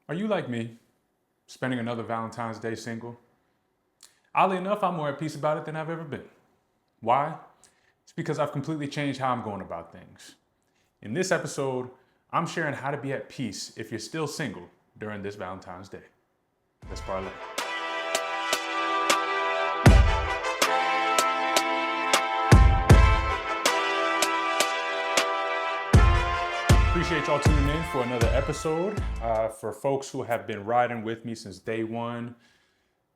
Are you like me, spending another Valentine's Day single? Oddly enough, I'm more at peace about it than I've ever been. Why? It's because I've completely changed how I'm going about things. In this episode, I'm sharing how to be at peace if you're still single during this Valentine's Day. Let's parlay. Appreciate y'all tuning in for another episode. For folks who have been riding with me since day one,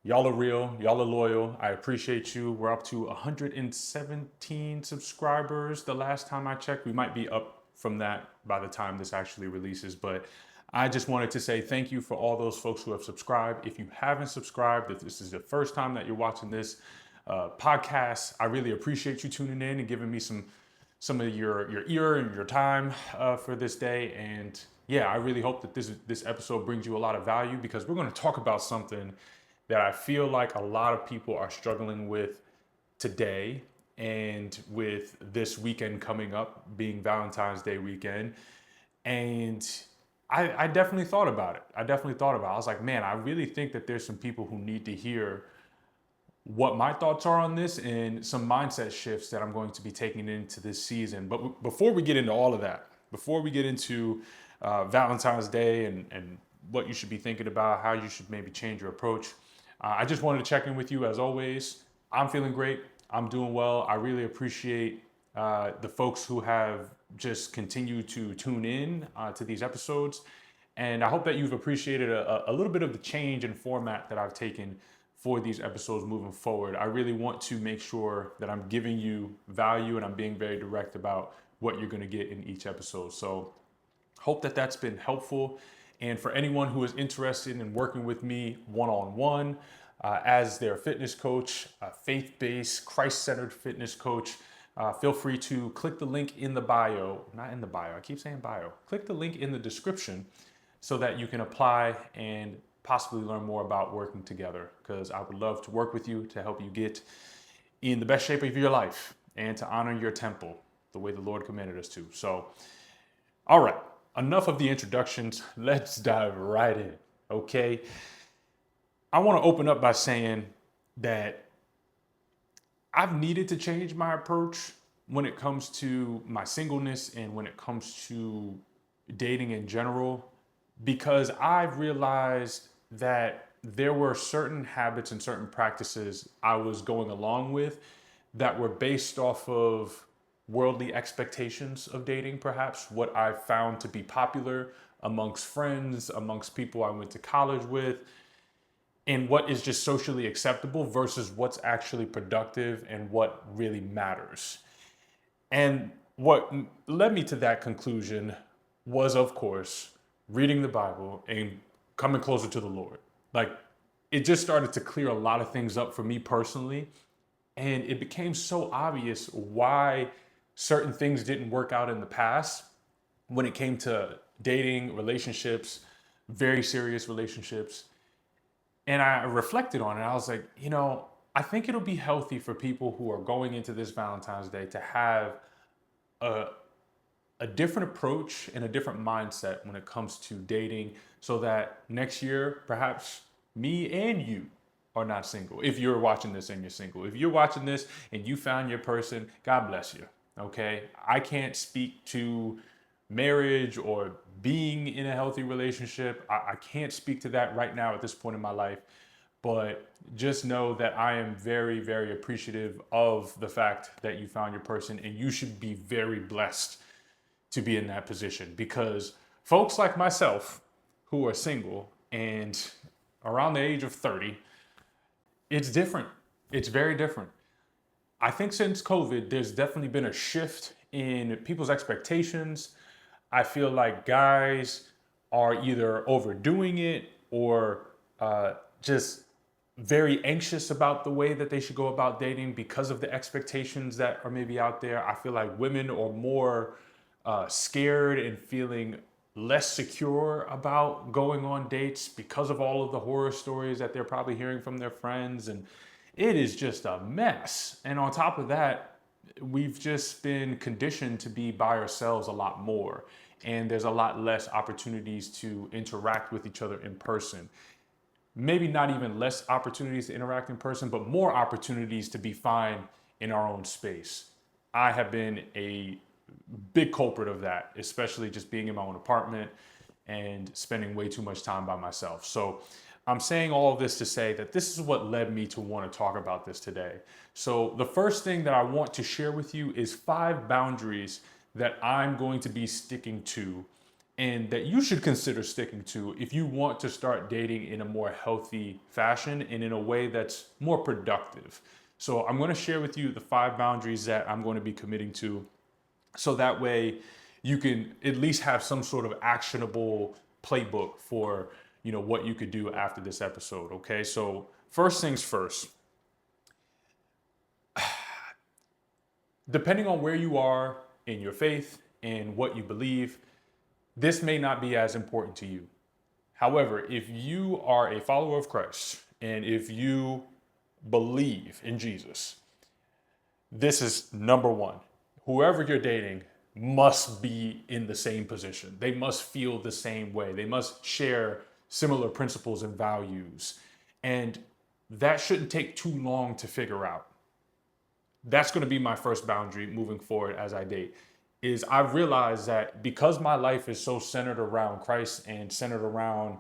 y'all are real, y'all are loyal. I appreciate you. We're up to 117 subscribers the last time I checked. We might be up from that by the time this actually releases, but I just wanted to say thank you for all those folks who have subscribed. If you haven't subscribed, if this is the first time that you're watching this podcast, I really appreciate you tuning in and giving me some of your ear and your time for this day. And yeah, I really hope that this episode brings you a lot of value, because we're going to talk about something that I feel like a lot of people are struggling with today, and with this weekend coming up being Valentine's Day weekend. And I definitely thought about it. I was like, man, I really think that there's some people who need to hear what my thoughts are on this and some mindset shifts that I'm going to be taking into this season. But before we get into all of that, before we get into Valentine's Day and what you should be thinking about, how you should maybe change your approach, I just wanted to check in with you as always. I'm feeling great. I'm doing well. I really appreciate the folks who have just continued to tune in to these episodes. And I hope that you've appreciated a little bit of the change in format that I've taken for these episodes moving forward. I really want to make sure that I'm giving you value and I'm being very direct about what you're going to get in each episode. So hope that that's been helpful. And for anyone who is interested in working with me one-on-one as their fitness coach, faith-based, Christ-centered fitness coach, feel free to click the link in the bio, not in the bio, I keep saying bio, click the link in the description so that you can apply and possibly learn more about working together, because I would love to work with you to help you get in the best shape of your life and to honor your temple the way the Lord commanded us to. So, all right, enough of the introductions. Let's dive right in, okay? I want to open up by saying that I've needed to change my approach when it comes to my singleness and when it comes to dating in general, because I've realized that there were certain habits and certain practices I was going along with that were based off of worldly expectations of dating, perhaps what I found to be popular amongst friends, amongst people I went to college with, and what is just socially acceptable versus what's actually productive and what really matters. And what led me to that conclusion was, of course, reading the Bible and coming closer to the Lord. Like, it just started to clear a lot of things up for me personally. And it became so obvious why certain things didn't work out in the past when it came to dating, relationships, very serious relationships. And I reflected on it. I was like, I think it'll be healthy for people who are going into this Valentine's Day to have a, a different approach and a different mindset when it comes to dating, so that next year, perhaps me and you are not single. If you're watching this and you're single, if you're watching this and you found your person, God bless you. Okay. I can't speak to marriage or being in a healthy relationship. I can't speak to that right now at this point in my life. But just know that I am very, very appreciative of the fact that you found your person, and you should be very blessed to be in that position, because folks like myself who are single and around the age of 30, it's different. It's very different. I think since COVID, there's definitely been a shift in people's expectations. I feel like guys are either overdoing it or just very anxious about the way that they should go about dating because of the expectations that are maybe out there. I feel like women are more scared and feeling less secure about going on dates because of all of the horror stories that they're probably hearing from their friends. And it is just a mess. And on top of that, we've just been conditioned to be by ourselves a lot more. and there's a lot less opportunities to interact with each other in person. Maybe not even less opportunities to interact in person, but more opportunities to be fine in our own space. I have been a big culprit of that, especially just being in my own apartment and spending way too much time by myself. So I'm saying all of this to say that this is what led me to want to talk about this today. So the first thing that I want to share with you is 5 boundaries that I'm going to be sticking to and that you should consider sticking to if you want to start dating in a more healthy fashion and in a way that's more productive. So I'm going to share with you the 5 boundaries that I'm going to be committing to, so that way you can at least have some sort of actionable playbook for, what you could do after this episode. Okay, so first things first, depending on where you are in your faith and what you believe, this may not be as important to you. However, if you are a follower of Christ and if you believe in Jesus, this is number one. Whoever you're dating must be in the same position. They must feel the same way. They must share similar principles and values. And that shouldn't take too long to figure out. That's going to be my first boundary moving forward as I date. Is I've realized that because my life is so centered around Christ and centered around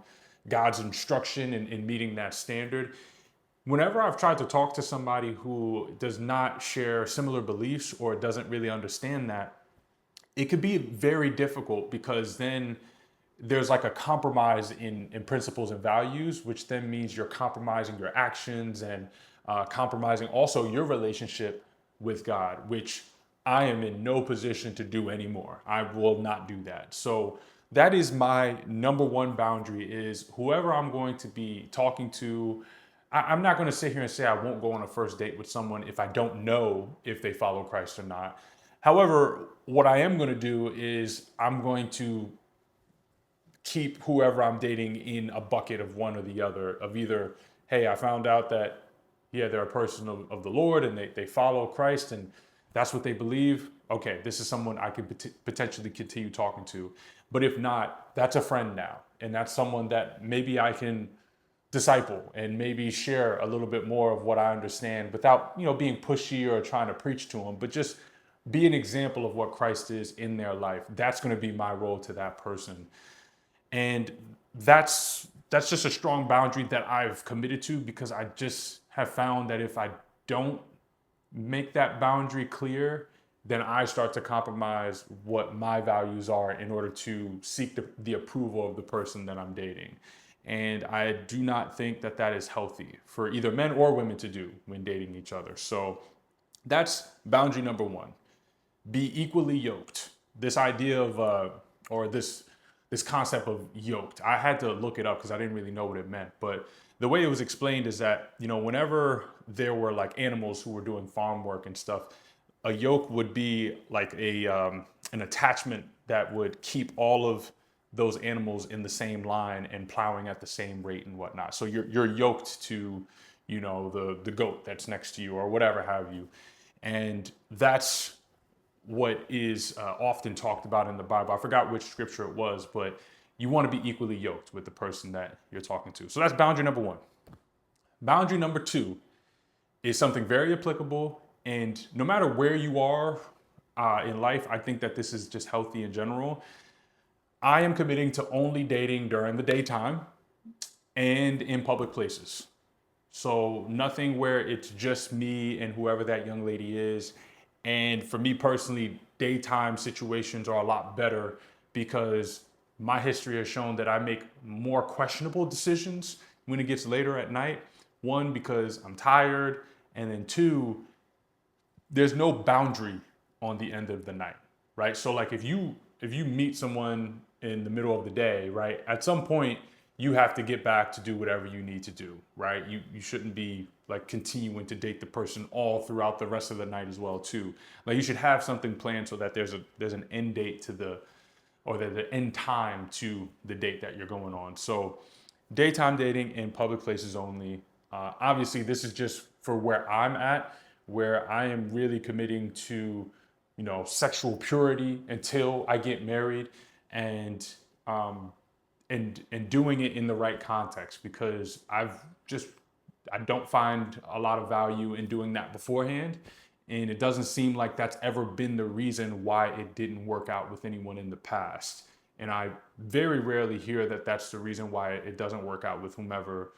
God's instruction and meeting that standard, whenever I've tried to talk to somebody who does not share similar beliefs or doesn't really understand that, it could be very difficult, because then there's like a compromise in principles and values, which then means you're compromising your actions and compromising also your relationship with God, which I am in no position to do anymore. I will not do that. So that is my number one boundary, is whoever I'm going to be talking to, I'm not going to sit here and say I won't go on a first date with someone if I don't know if they follow Christ or not. However, what I am going to do is I'm going to keep whoever I'm dating in a bucket of one or the other, of either, hey, I found out that, yeah, they're a person of the Lord and they follow Christ and that's what they believe. Okay, this is someone I could potentially continue talking to. But if not, that's a friend now. And that's someone that maybe I can disciple and maybe share a little bit more of what I understand without, being pushy or trying to preach to them, but just be an example of what Christ is in their life. That's going to be my role to that person. And that's just a strong boundary that I've committed to, because I just have found that if I don't make that boundary clear, then I start to compromise what my values are in order to seek the approval of the person that I'm dating. And I do not think that that is healthy for either men or women to do when dating each other. So that's boundary number one. Be equally yoked. This idea of, or this concept of yoked, I had to look it up because I didn't really know what it meant. But the way it was explained is that, whenever there were like animals who were doing farm work and stuff, a yoke would be like an attachment that would keep all of those animals in the same line and plowing at the same rate and whatnot. So you're yoked to, the goat that's next to you or whatever have you. And that's what is often talked about in the Bible. I forgot which scripture it was, but you want to be equally yoked with the person that you're talking to. So that's boundary number one. Boundary number two is something very applicable. And no matter where you are in life, I think that this is just healthy in general. I am committing to only dating during the daytime and in public places. So nothing where it's just me and whoever that young lady is. And for me personally, daytime situations are a lot better because my history has shown that I make more questionable decisions when it gets later at night. One, because I'm tired. And then two, there's no boundary on the end of the night, right? So like if you meet someone in the middle of the day, right, at some point you have to get back to do whatever you need to do, right? You shouldn't be like continuing to date the person all throughout the rest of the night as well too. Like you should have something planned so that there's an end date to the end time to the date that you're going on. So daytime dating in public places only. Obviously this is just for where I'm at, where I am really committing to, sexual purity until I get married. and um, and doing it in the right context, because I don't find a lot of value in doing that beforehand. And it doesn't seem like that's ever been the reason why it didn't work out with anyone in the past. And I very rarely hear that that's the reason why it doesn't work out with whomever,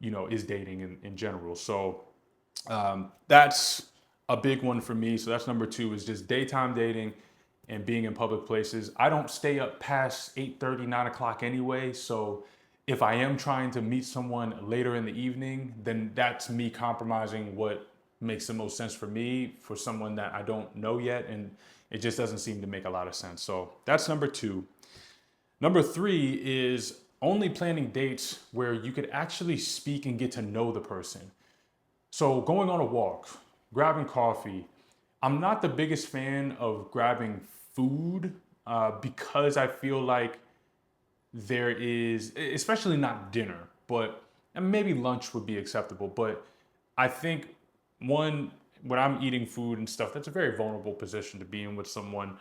is dating in general. So that's a big one for me. So that's number two, is just daytime dating and being in public places. I don't stay up past 8:30, 9 o'clock anyway. So if I am trying to meet someone later in the evening, then that's me compromising what makes the most sense for me for someone that I don't know yet. And it just doesn't seem to make a lot of sense. So that's number two. Number three is only planning dates where you could actually speak and get to know the person. So going on a walk, grabbing coffee. I'm not the biggest fan of grabbing food because I feel like there is, especially not dinner, but and maybe lunch would be acceptable. But I think one, when I'm eating food and stuff, that's a very vulnerable position to be in with someone.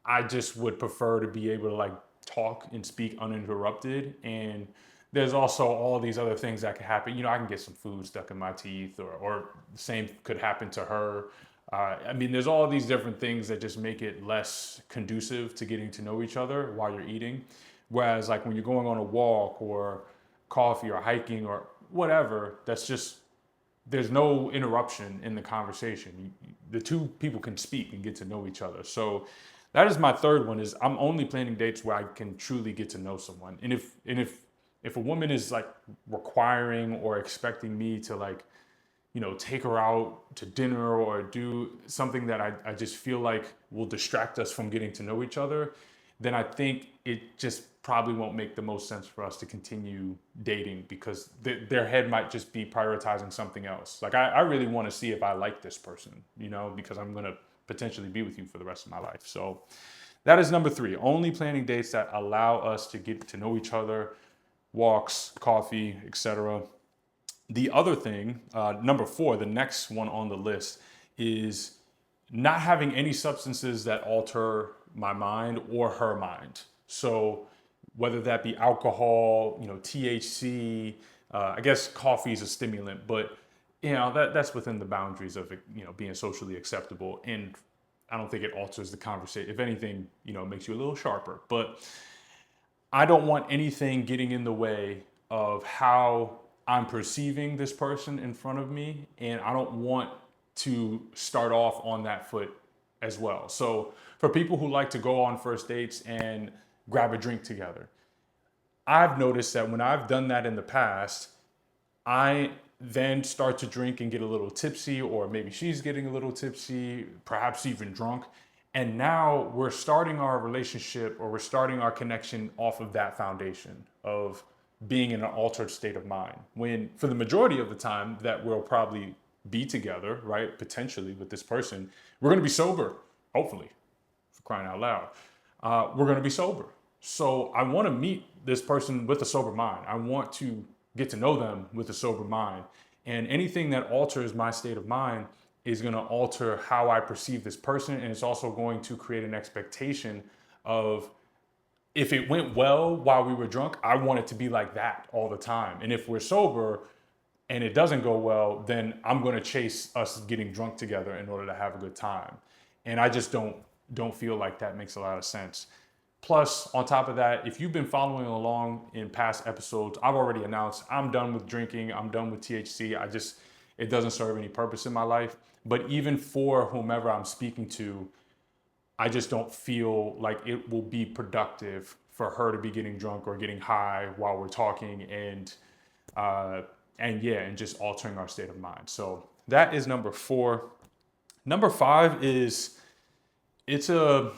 I just would prefer to be able to like talk and speak uninterrupted. And there's also all these other things that could happen. I can get some food stuck in my teeth, or the same could happen to her. I mean, there's all these different things that just make it less conducive to getting to know each other while you're eating. Whereas, like when you're going on a walk or coffee or hiking or whatever, that's just, there's no interruption in the conversation. The two people can speak and get to know each other. So that is my third one, is I'm only planning dates where I can truly get to know someone. And if a woman is like requiring or expecting me to like, take her out to dinner or do something that I just feel like will distract us from getting to know each other, then I think it just probably won't make the most sense for us to continue dating, because their head might just be prioritizing something else. Like I really want to see if I like this person, because I'm going to potentially be with you for the rest of my life. So that is number three, only planning dates that allow us to get to know each other, walks, coffee, etc. The other thing, number four, the next one on the list, is not having any substances that alter my mind or her mind. So whether that be alcohol, THC, I guess coffee is a stimulant, but that's within the boundaries of it, being socially acceptable. And I don't think it alters the conversation. If anything, it makes you a little sharper. But I don't want anything getting in the way of how I'm perceiving this person in front of me. And I don't want to start off on that foot as well. So for people who like to go on first dates and grab a drink together, I've noticed that when I've done that in the past, I then start to drink and get a little tipsy, or maybe she's getting a little tipsy, perhaps even drunk. And now we're starting our relationship, or we're starting our connection off of that foundation of being in an altered state of mind. When for the majority of the time that we'll probably be together, right, potentially with this person, we're going to be sober, hopefully, for crying out loud. We're going to be sober. So I want to meet this person with a sober mind. I want to get to know them with a sober mind. And anything that alters my state of mind is going to alter how I perceive this person. And it's also going to create an expectation of, if it went well while we were drunk, I want it to be like that all the time. And if we're sober and it doesn't go well, then I'm going to chase us getting drunk together in order to have a good time. And I just don't feel like that makes a lot of sense. Plus, on top of that, if you've been following along in past episodes, I've already announced I'm done with drinking. I'm done with THC. It doesn't serve any purpose in my life. But even for whomever I'm speaking to, I just don't feel like it will be productive for her to be getting drunk or getting high while we're talking, and just altering our state of mind. So that is number four. Number five is, it's an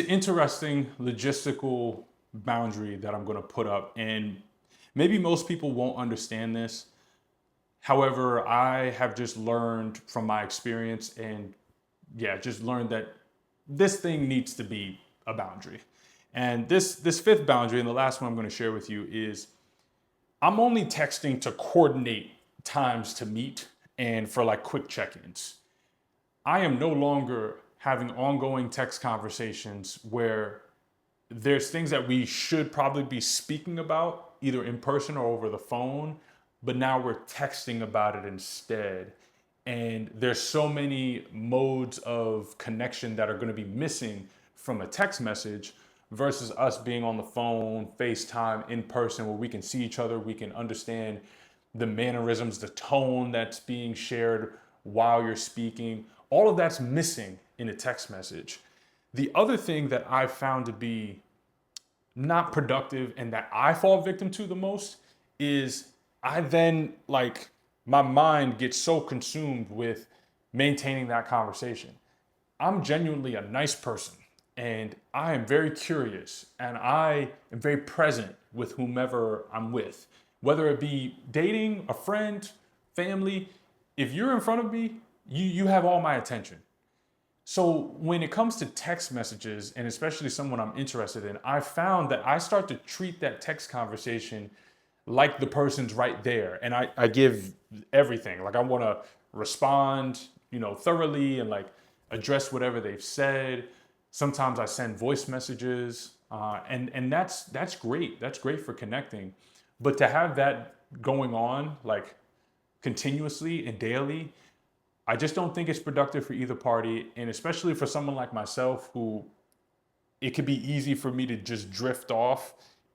interesting logistical boundary that I'm going to put up, and maybe most people won't understand this. However, I have just learned from my experience, and just learned that this thing needs to be a boundary. And this fifth boundary, and the last one I'm going to share with you, is I'm only texting to coordinate times to meet and for like quick check-ins. I am no longer having ongoing text conversations where there's things that we should probably be speaking about either in person or over the phone, but now we're texting about it instead. And there's so many modes of connection that are going to be missing from a text message versus us being on the phone, FaceTime, in person, where we can see each other, we can understand the mannerisms, the tone that's being shared while you're speaking. All of that's missing in a text message. The other thing that I found to be not productive and that I fall victim to the most is I then like my mind gets so consumed with maintaining that conversation. I'm genuinely a nice person and I am very curious and I am very present with whomever I'm with, whether it be dating, a friend, family. If you're in front of me, you have all my attention. So when it comes to text messages, and especially someone I'm interested in, I found that I start to treat that text conversation like the person's right there. And I give everything. Like I want to respond, thoroughly and like address whatever they've said. Sometimes I send voice messages, and that's great. That's great for connecting. But to have that going on like continuously and daily, I just don't think it's productive for either party. And especially for someone like myself, who it could be easy for me to just drift off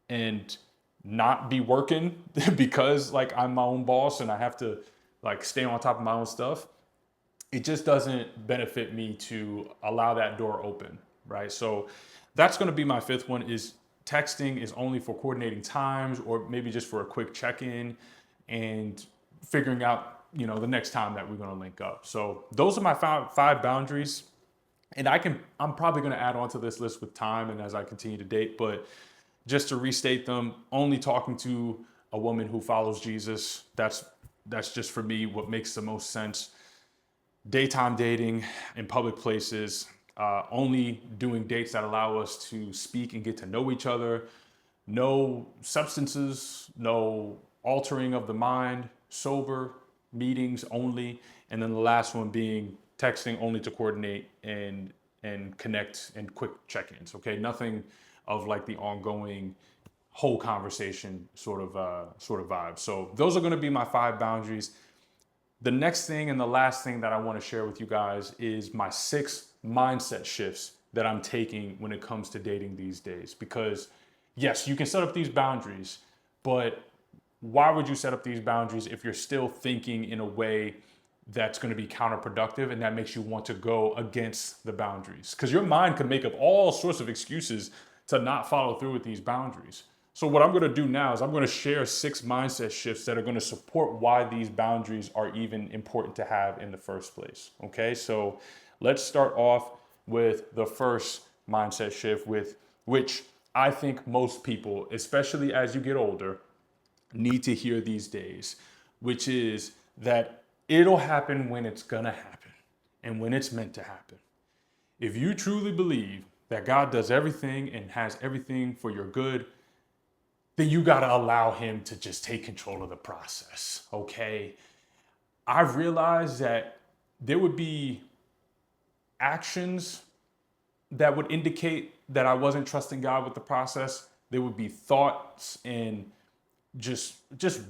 and not be working because like I'm my own boss and I have to like stay on top of my own stuff. It just doesn't benefit me to allow that door open, right? So that's going to be my fifth one is texting is only for coordinating times or maybe just for a quick check-in and figuring out the next time that we're going to link up. So those are my five boundaries, and I'm probably going to add on to this list with time and as I continue to date, but just to restate them: only talking to a woman who follows Jesus. That's just for me what makes the most sense. Daytime dating in public places, only doing dates that allow us to speak and get to know each other. No substances, no altering of the mind, sober meetings only. And then the last one being texting only to coordinate and connect and quick check-ins. Okay, nothing of like the ongoing whole conversation sort of vibe. So those are going to be my five boundaries. The next thing and the last thing that I want to share with you guys is my 6 mindset shifts that I'm taking when it comes to dating these days. Because yes, you can set up these boundaries, but why would you set up these boundaries if you're still thinking in a way that's going to be counterproductive and that makes you want to go against the boundaries? Because your mind can make up all sorts of excuses to not follow through with these boundaries. So what I'm going to do now is I'm going to share 6 mindset shifts that are going to support why these boundaries are even important to have in the first place. Okay, so let's start off with the first mindset shift, with which I think most people, especially as you get older, need to hear these days, which is that it'll happen when it's gonna happen and when it's meant to happen. If you truly believe that God does everything and has everything for your good, then you gotta allow him to just take control of the process, okay? I've realized that there would be actions that would indicate that I wasn't trusting God with the process. There would be thoughts and just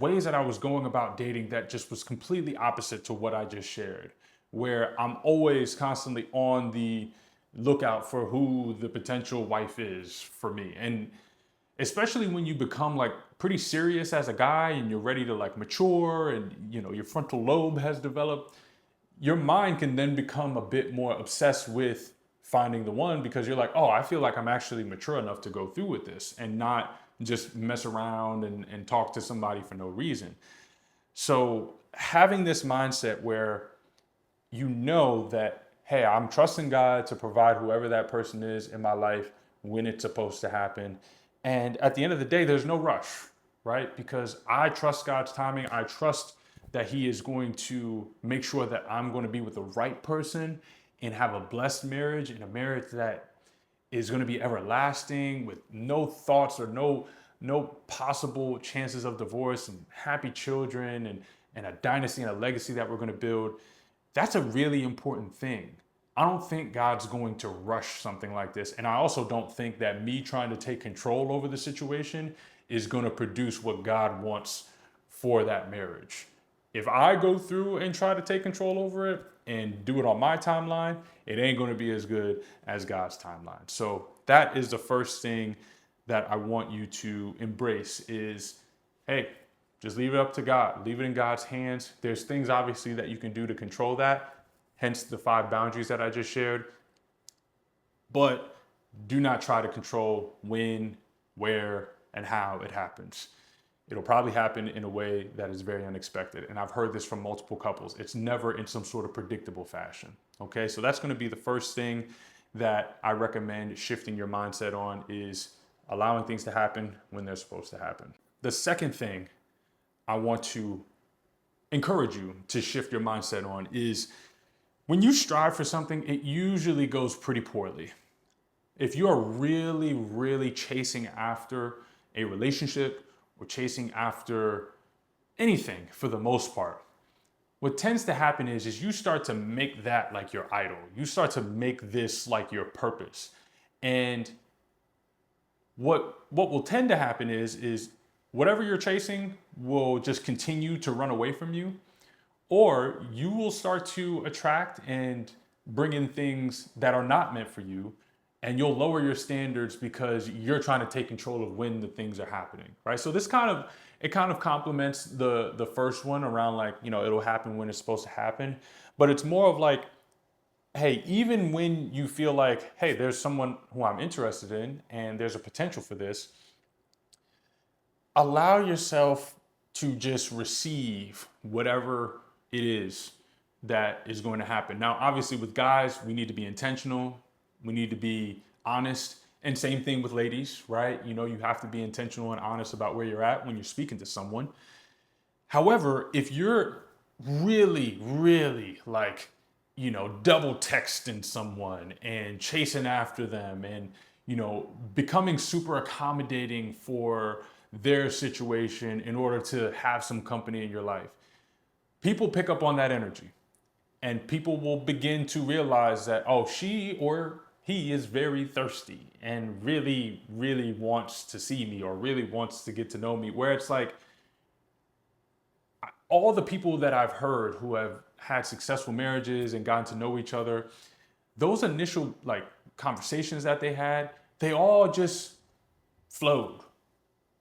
ways that I was going about dating that just was completely opposite to what I just shared, where I'm always constantly on the lookout for who the potential wife is for me. And especially when you become like pretty serious as a guy and you're ready to like mature and your frontal lobe has developed, your mind can then become a bit more obsessed with finding the one, because you're like, oh, I feel like I'm actually mature enough to go through with this and not just mess around and talk to somebody for no reason. So having this mindset where you know that, hey, I'm trusting God to provide whoever that person is in my life when it's supposed to happen. And at the end of the day, there's no rush, right? Because I trust God's timing. I trust that he is going to make sure that I'm going to be with the right person and have a blessed marriage, and a marriage that is going to be everlasting with no thoughts or no possible chances of divorce, and happy children and a dynasty and a legacy that we're going to build. That's a really important thing. I don't think God's going to rush something like this. And I also don't think that me trying to take control over the situation is going to produce what God wants for that marriage. If I go through and try to take control over it and do it on my timeline, it ain't going to be as good as God's timeline. So that is the first thing that I want you to embrace is, hey, just leave it up to God. Leave it in God's hands. There's things obviously that you can do to control that, hence the 5 boundaries that I just shared. But do not try to control when, where, and how it happens. It'll probably happen in a way that is very unexpected. And I've heard this from multiple couples. It's never in some sort of predictable fashion. Okay, so that's going to be the first thing that I recommend shifting your mindset on is allowing things to happen when they're supposed to happen. The second thing I want to encourage you to shift your mindset on is when you strive for something, it usually goes pretty poorly. If you are really, really chasing after a relationship or chasing after anything for the most part, what tends to happen is you start to make that like your idol. You start to make this like your purpose. And what will tend to happen is whatever you're chasing will just continue to run away from you, or you will start to attract and bring in things that are not meant for you, and you'll lower your standards because you're trying to take control of when the things are happening, right? So this kind of complements the first one around like, it'll happen when it's supposed to happen, but it's more of like, hey, even when you feel like, hey, there's someone who I'm interested in and there's a potential for this, allow yourself to just receive whatever it is that is going to happen. Now, obviously with guys, we need to be intentional. We need to be honest. And same thing with ladies, right? You have to be intentional and honest about where you're at when you're speaking to someone. However, if you're really, really like, double texting someone and chasing after them and, becoming super accommodating for their situation in order to have some company in your life, people pick up on that energy and people will begin to realize that, oh, she or he is very thirsty and really, really wants to see me or really wants to get to know me. Where it's like all the people that I've heard who have had successful marriages and gotten to know each other, those initial like conversations that they all just flowed.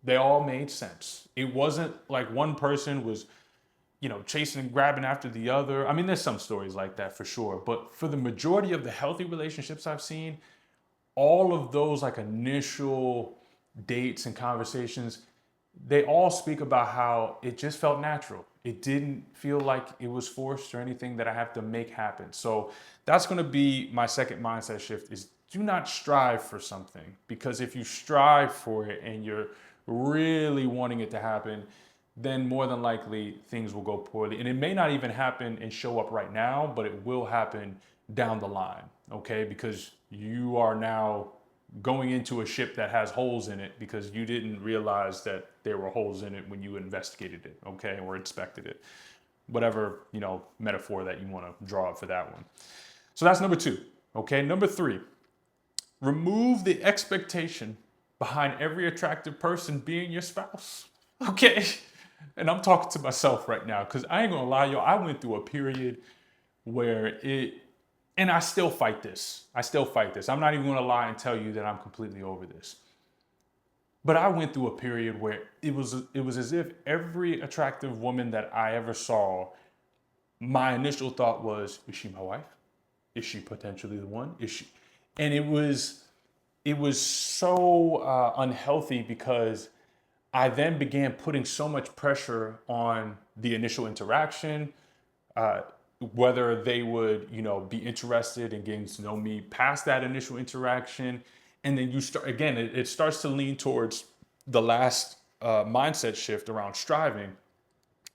They all made sense. It wasn't like one person was, chasing and grabbing after the other. I mean, there's some stories like that for sure. But for the majority of the healthy relationships I've seen, all of those like initial dates and conversations, they all speak about how it just felt natural. It didn't feel like it was forced or anything that I have to make happen. So that's going to be my second mindset shift is do not strive for something, because if you strive for it and you're really wanting it to happen, then more than likely things will go poorly. And it may not even happen and show up right now, but it will happen down the line, okay? Because you are now going into a ship that has holes in it because you didn't realize that there were holes in it when you investigated it, okay, or inspected it. Whatever, metaphor that you want to draw up for that one. So that's number 2, okay? Number 3, remove the expectation behind every attractive person being your spouse, okay? And I'm talking to myself right now because I ain't gonna lie, y'all, I went through a period where and I still fight this. I'm not even gonna lie and tell you that I'm completely over this. But I went through a period where it was as if every attractive woman that I ever saw, my initial thought was, is she my wife? Is she potentially the one? Is she? And it was so unhealthy because I then began putting so much pressure on the initial interaction, whether they would, be interested in getting to know me past that initial interaction. And then you start, again, it starts to lean towards the last mindset shift around striving.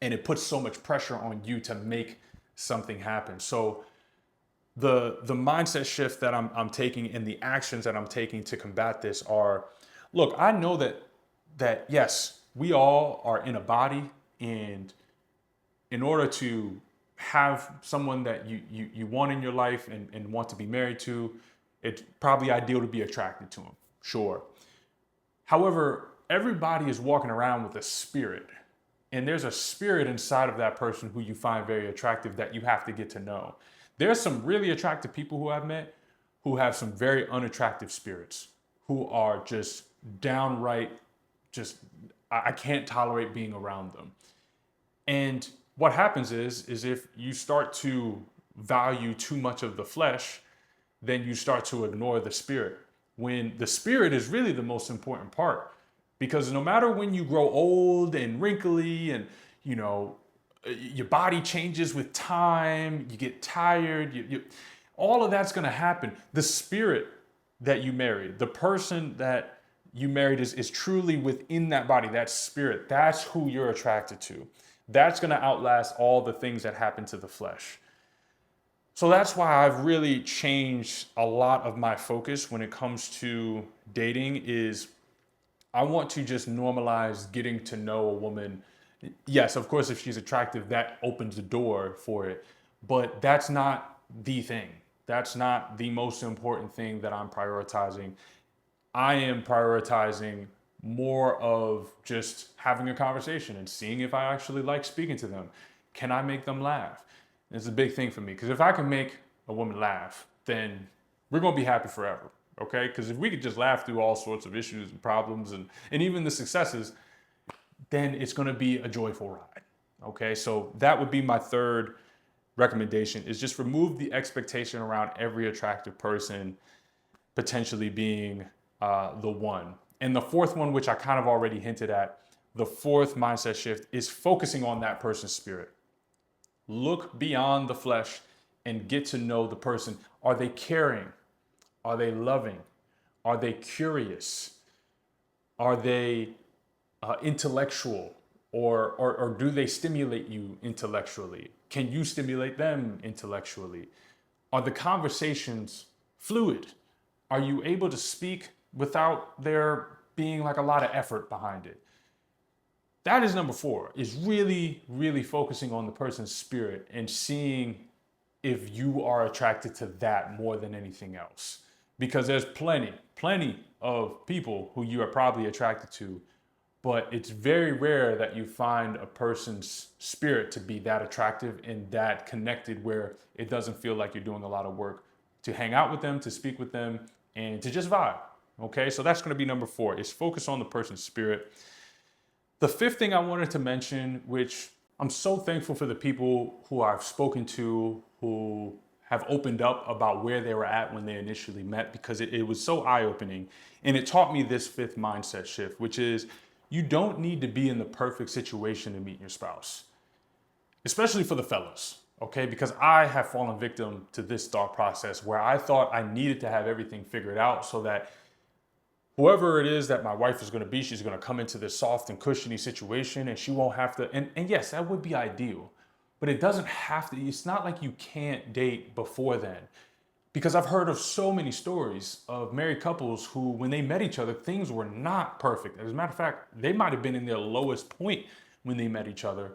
And it puts so much pressure on you to make something happen. So the mindset shift that I'm taking and the actions that I'm taking to combat this are, look, I know that yes, we all are in a body, and in order to have someone that you want in your life and want to be married to, it's probably ideal to be attracted to them. Sure. However, everybody is walking around with a spirit. And there's a spirit inside of that person who you find very attractive that you have to get to know. There's some really attractive people who I've met who have some very unattractive spirits, who are just downright, just, I can't tolerate being around them. And what happens is if you start to value too much of the flesh, then you start to ignore the spirit. When the spirit is really the most important part. Because no matter when you grow old and wrinkly and, your body changes with time, you get tired, all of that's going to happen. The spirit that you married, the person that you married is truly within that body, that spirit. That's who you're attracted to. That's going to outlast all the things that happen to the flesh. So that's why I've really changed a lot of my focus when it comes to dating is I want to just normalize getting to know a woman. Yes, of course, if she's attractive, that opens the door for it. But that's not the thing. That's not the most important thing that I'm prioritizing. I am prioritizing more of just having a conversation and seeing if I actually like speaking to them. Can I make them laugh? It's a big thing for me because if I can make a woman laugh, then we're going to be happy forever. Okay? Because if we could just laugh through all sorts of issues and problems and even the successes, then it's going to be a joyful ride. Okay? So that would be my third recommendation is just remove the expectation around every attractive person potentially being the one. And the fourth one, which I kind of already hinted at, the fourth mindset shift is focusing on that person's spirit. Look beyond the flesh and get to know the person. Are they caring? Are they loving? Are they curious? Are they intellectual? Or do they stimulate you intellectually? Can you stimulate them intellectually? Are the conversations fluid? Are you able to speak without there being like a lot of effort behind it? That is number 4, is really, really focusing on the person's spirit and seeing if you are attracted to that more than anything else. Because there's plenty of people who you are probably attracted to, but it's very rare that you find a person's spirit to be that attractive and that connected where it doesn't feel like you're doing a lot of work to hang out with them, to speak with them, and to just vibe. Okay, so that's going to be number 4, is focus on the person's spirit. The 5th thing I wanted to mention, which I'm so thankful for the people who I've spoken to who have opened up about where they were at when they initially met, because it was so eye-opening. And it taught me this 5th mindset shift, which is you don't need to be in the perfect situation to meet your spouse, especially for the fellas. Okay, because I have fallen victim to this thought process where I thought I needed to have everything figured out so that whoever it is that my wife is going to be, she's going to come into this soft and cushiony situation and she won't have to, and yes, that would be ideal, but it doesn't have to, it's not like you can't date before then. Because I've heard of so many stories of married couples who, when they met each other, things were not perfect. As a matter of fact, they might have been in their lowest point when they met each other.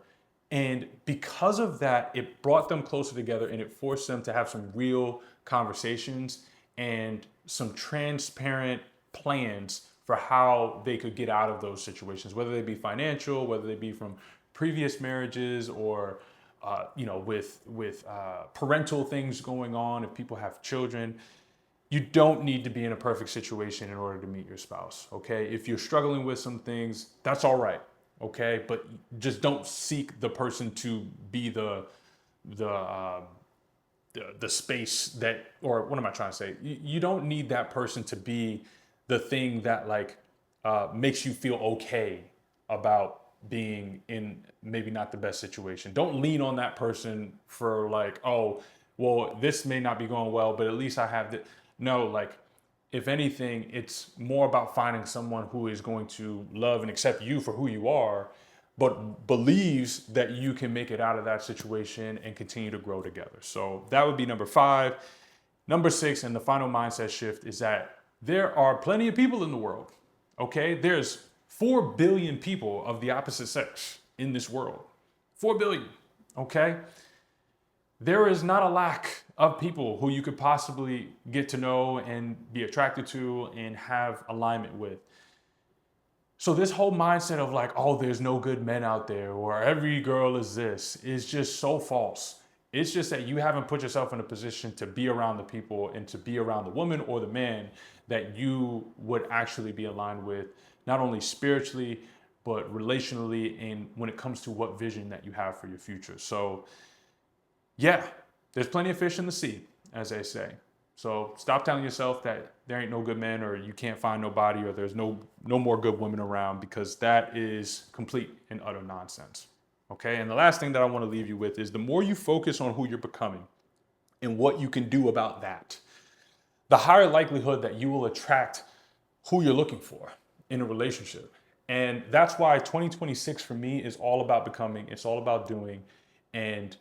And because of that, it brought them closer together and it forced them to have some real conversations and some transparent plans for how they could get out of those situations, whether they be financial, whether they be from previous marriages or with parental things going on, if people have children. You don't need to be in a perfect situation in order to meet your spouse, okay? If you're struggling with some things, that's all right, okay? But just don't seek the person to be the space that, or what am I trying to say? You don't need that person to be the thing that makes you feel okay about being in maybe not the best situation. Don't lean on that person for oh, well, this may not be going well, but at least I have the. No, if anything, it's more about finding someone who is going to love and accept you for who you are, but believes that you can make it out of that situation and continue to grow together. So that would be number 5. Number 6, and the final mindset shift, is that there are plenty of people in the world, okay? There's 4 billion people of the opposite sex in this world. 4 billion, okay? there is not a lack of people who you could possibly get to know and be attracted to and have alignment with. So this whole mindset of like, oh, there's no good men out there, or every girl is this, is just so false. It's just that you haven't put yourself in a position to be around the people and to be around the woman or the man that you would actually be aligned with, not only spiritually, but relationally, and when it comes to what vision that you have for your future. So yeah, there's plenty of fish in the sea, as they say. So stop telling yourself that there ain't no good men, or you can't find nobody, or there's no more good women around, because that is complete and utter nonsense. Okay. And the last thing that I want to leave you with is the more you focus on who you're becoming and what you can do about that, the higher likelihood that you will attract who you're looking for in a relationship. And that's why 2026 for me is all about becoming, it's all about doing, and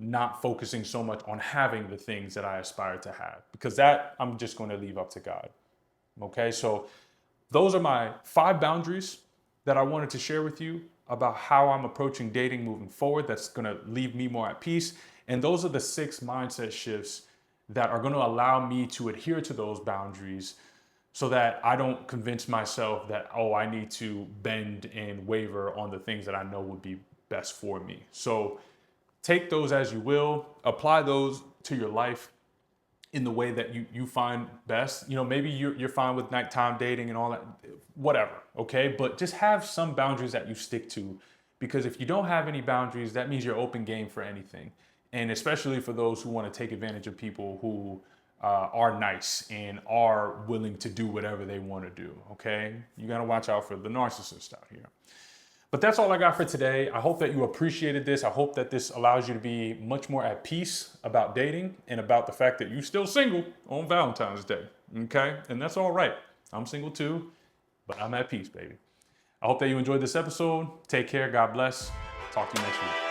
not focusing so much on having the things that I aspire to have, because that I'm just going to leave up to God. Okay, so those are my 5 boundaries that I wanted to share with you about how I'm approaching dating moving forward. That's going to leave me more at peace. And those are the 6 mindset shifts that are going to allow me to adhere to those boundaries, so that I don't convince myself that, oh, I need to bend and waver on the things that I know would be best for me. So take those as you will, apply those to your life in the way that you find best. You know, maybe you're fine with nighttime dating and all that, whatever, okay? But just have some boundaries that you stick to, because if you don't have any boundaries, that means you're open game for anything. And especially for those who want to take advantage of people who are nice and are willing to do whatever they want to do, okay? You got to watch out for the narcissist out here. But that's all I got for today. I hope that you appreciated this. I hope that this allows you to be much more at peace about dating and about the fact that you're still single on Valentine's Day, okay? And that's all right. I'm single too, but I'm at peace, baby. I hope that you enjoyed this episode. Take care. God bless. Talk to you next week.